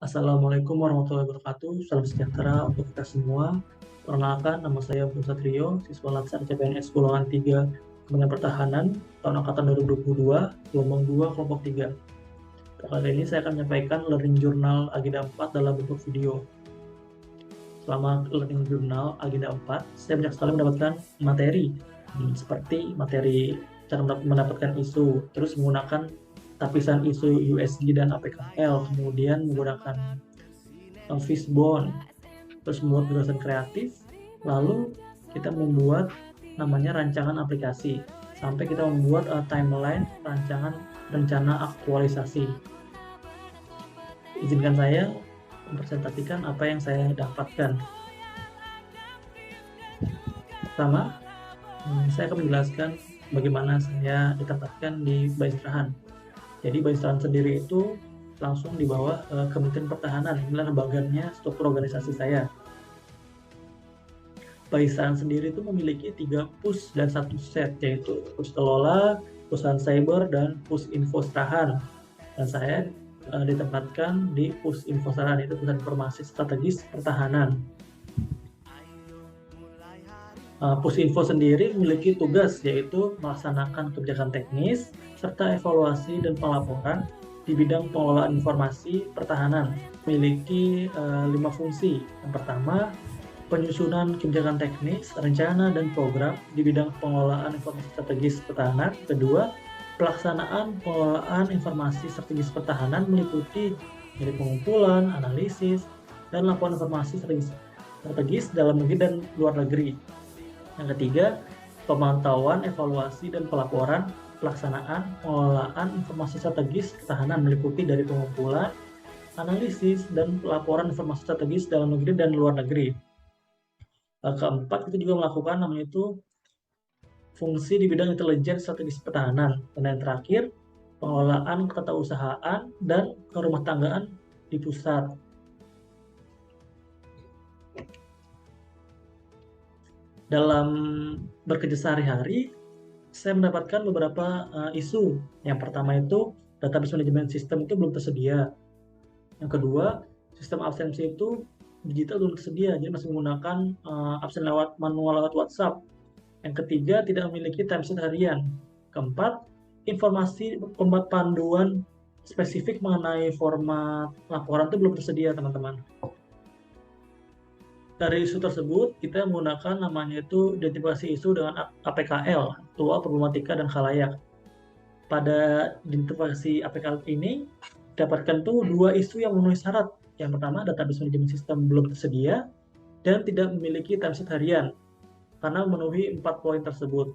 Assalamualaikum warahmatullahi wabarakatuh. Salam sejahtera untuk kita semua. Perkenalkan, nama saya Bung Satrio, siswa Latsar CPNS Golongan 3 Kementerian Pertahanan tahun angkatan 2022, gelombang 2, kelompok 3. Kali ini saya akan menyampaikan learning journal agenda 4 dalam bentuk video. Selama learning journal agenda 4, saya banyak sekali mendapatkan materi, seperti materi cara mendapatkan isu, terus menggunakan tapisan isu USG dan APKL, kemudian menggunakan Fishbone, terus membuat gagasan kreatif, lalu kita membuat namanya rancangan aplikasi, sampai kita membuat timeline rencana aktualisasi. Izinkan saya mempresentasikan apa yang saya dapatkan. Pertama, saya akan menjelaskan bagaimana saya ditempatkan di Baisrahan. Jadi Baisrahan sendiri itu langsung di bawah Kementerian Pertahanan. Inilah lembaga struktur organisasi saya. Baisrahan sendiri itu memiliki 3 pus dan 1 set, yaitu pus kelola, perusahaan cyber, dan pus infostrahan. Dan saya ditempatkan di pus infostrahan, yaitu pusat informasi strategis pertahanan. Pus info sendiri memiliki tugas, yaitu melaksanakan kebijakan teknis serta evaluasi dan pelaporan di bidang pengelolaan informasi pertahanan. Memiliki 5 fungsi. Yang pertama, penyusunan kebijakan teknis, rencana dan program di bidang pengelolaan informasi strategis pertahanan. Kedua, pelaksanaan pengelolaan informasi strategis pertahanan meliputi dari pengumpulan, analisis, dan laporan informasi strategis dalam negeri dan luar negeri. Yang ketiga, pemantauan, evaluasi, dan pelaporan pelaksanaan pengelolaan informasi strategis pertahanan meliputi dari pengumpulan, analisis, dan pelaporan informasi strategis dalam negeri dan luar negeri. Keempat, kita juga melakukan namanya itu fungsi di bidang intelijen strategis pertahanan. Dan yang terakhir, pengelolaan ketatarusahaan dan kerumah tanggaan di pusat. Dalam bekerja sehari-hari, saya mendapatkan beberapa isu. Yang pertama itu, database manajemen sistem itu belum tersedia. Yang kedua, sistem absensi itu digital belum tersedia, jadi masih menggunakan absen lewat manual lewat WhatsApp. Yang ketiga, tidak memiliki timesheet harian. Keempat, informasi panduan spesifik mengenai format laporan itu belum tersedia, teman-teman. Dari isu tersebut, kita menggunakan namanya itu identifikasi isu dengan APKL, Aktual, Problematika, dan Khalayak. Pada identifikasi APKL ini, dapatkan tuh 2 isu yang memenuhi syarat. Yang pertama, database manajemen sistem belum tersedia, dan tidak memiliki timesheet harian, karena memenuhi 4 poin tersebut.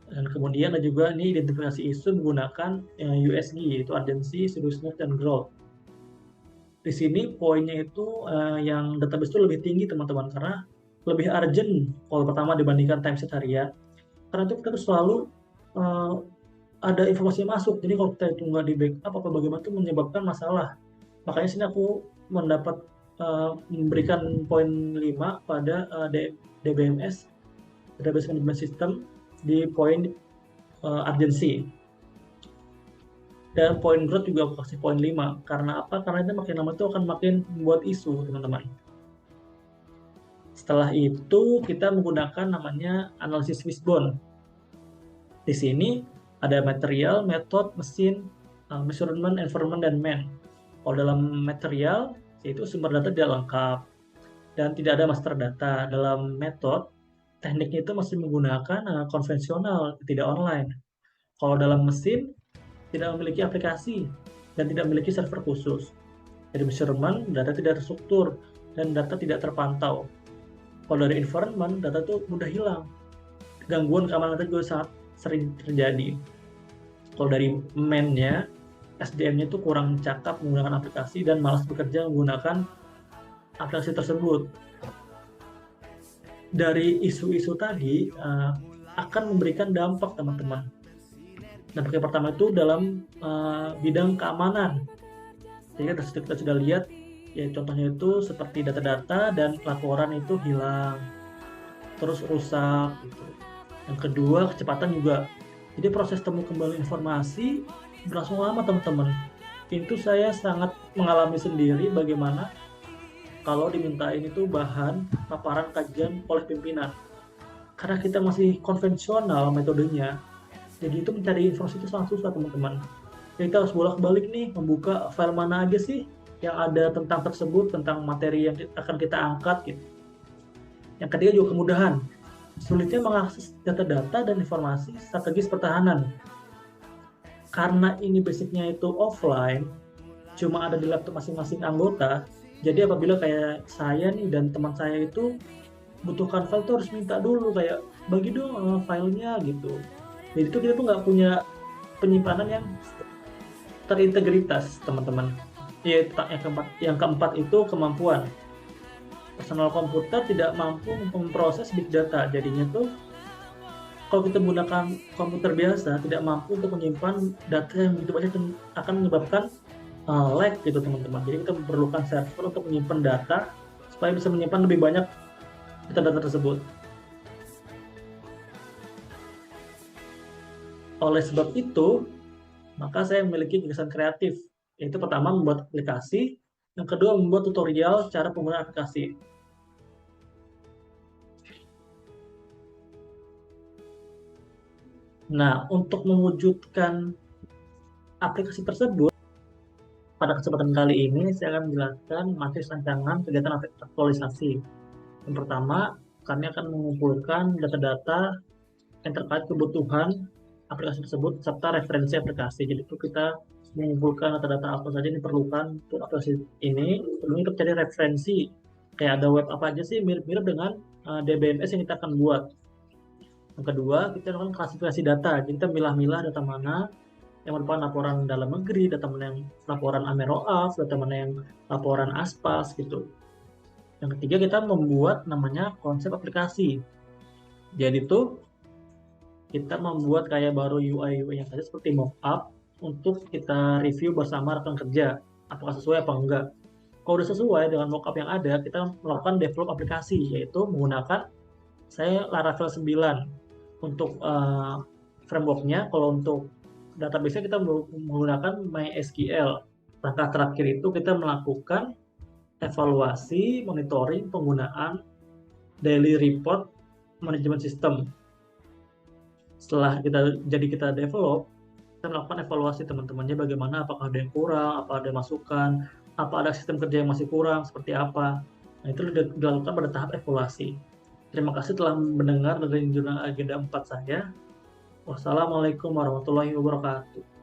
Dan kemudian ada juga ini identifikasi isu menggunakan USG, yaitu Urgency, Seriousness, dan Growth. Di sini poinnya itu yang database itu lebih tinggi, teman-teman, karena lebih urgent kalau pertama dibandingkan timesheet harian. Karena itu kita selalu ada informasi yang masuk, jadi kalau kita itu nggak di backup apa bagaimana itu menyebabkan masalah. Makanya sini aku memberikan poin 5 pada DBMS, Database Management System, di poin urgency. Dan poin growth juga aku kasih poin 5. Karena apa? Karena itu makin lama itu akan makin membuat isu, teman-teman. Setelah itu kita menggunakan namanya analisis Fishbone. Di sini ada material, method, mesin, measurement, environment, dan man. Kalau dalam material, yaitu sumber data tidak lengkap dan tidak ada master data. Dalam method, tekniknya itu masih menggunakan konvensional, tidak online. Kalau dalam mesin, tidak memiliki aplikasi dan tidak memiliki server khusus. Dari measurement, data tidak terstruktur dan data tidak terpantau. Kalau dari environment, data itu mudah hilang. Gangguan keamanan data juga sangat sering terjadi. Kalau dari man-nya, SDM-nya itu kurang cakap menggunakan aplikasi dan malas bekerja menggunakan aplikasi tersebut. Dari isu-isu tadi akan memberikan dampak, teman-teman. Dampak yang pertama itu dalam bidang keamanan. Jadi kita sudah lihat, ya contohnya itu seperti data-data dan laporan itu hilang, terus rusak gitu. Yang kedua, kecepatan juga. Jadi proses temu kembali informasi berlangsung lama, teman-teman. Itu saya sangat mengalami sendiri bagaimana kalau dimintain itu bahan paparan kajian oleh pimpinan. Karena kita masih konvensional metodenya, jadi itu mencari informasi itu sangat susah teman-teman. Kita harus bolak-balik nih, membuka file mana aja sih yang ada tentang tersebut, tentang materi yang akan kita angkat gitu. Yang ketiga juga kemudahan. Sulitnya mengakses data-data dan informasi strategis pertahanan. Karena ini basicnya itu offline, cuma ada di laptop masing-masing anggota, jadi apabila kayak saya nih dan teman saya itu butuhkan file tuh harus minta dulu kayak bagi dong filenya gitu. Jadi itu kita tuh nggak punya penyimpanan yang terintegritas teman-teman. Ya, yang keempat itu kemampuan. Personal komputer tidak mampu memproses big data, jadinya tuh kalau kita menggunakan komputer biasa tidak mampu untuk menyimpan data yang begitu banyak dan akan menyebabkan lag gitu teman-teman. Jadi kita memerlukan server untuk menyimpan data supaya bisa menyimpan lebih banyak data-data tersebut. Oleh sebab itu, maka saya memiliki gagasan kreatif, yaitu pertama membuat aplikasi, yang kedua membuat tutorial cara penggunaan aplikasi. Nah, untuk mewujudkan aplikasi tersebut, pada kesempatan kali ini saya akan menjelaskan materi rancangan kegiatan aktualisasi. Yang pertama, kami akan mengumpulkan data-data yang terkait kebutuhan aplikasi tersebut serta referensi aplikasi. Jadi itu kita mengumpulkan data-data apa saja yang diperlukan untuk aplikasi ini. Sebelumnya kita cari referensi, kayak ada web apa aja sih mirip-mirip dengan DBMS yang kita akan buat. Yang kedua, kita lakukan klasifikasi data. Jadi kita milah-milah data mana yang merupakan laporan dalam negeri, data mana yang laporan AMEROAF, data mana yang laporan ASPAS gitu. Yang ketiga, kita membuat namanya konsep aplikasi. Jadi itu kita membuat kayak baru UI-nya saja seperti mockup untuk kita review bersama rekan kerja apakah sesuai apa enggak. Kalau udah sesuai dengan mockup yang ada, kita melakukan develop aplikasi, yaitu menggunakan saya Laravel 9 untuk frameworknya. Kalau untuk database kita menggunakan MySQL. Langkah terakhir itu kita melakukan evaluasi, monitoring penggunaan daily report manajemen sistem. Setelah kita develop, kita melakukan evaluasi teman-temannya bagaimana, apakah ada yang kurang, apa ada masukan, apa ada sistem kerja yang masih kurang, seperti apa. Nah, itu dilakukan pada tahap evaluasi. Terima kasih telah mendengar dari jurnal agenda 4 saya. Wassalamualaikum warahmatullahi wabarakatuh.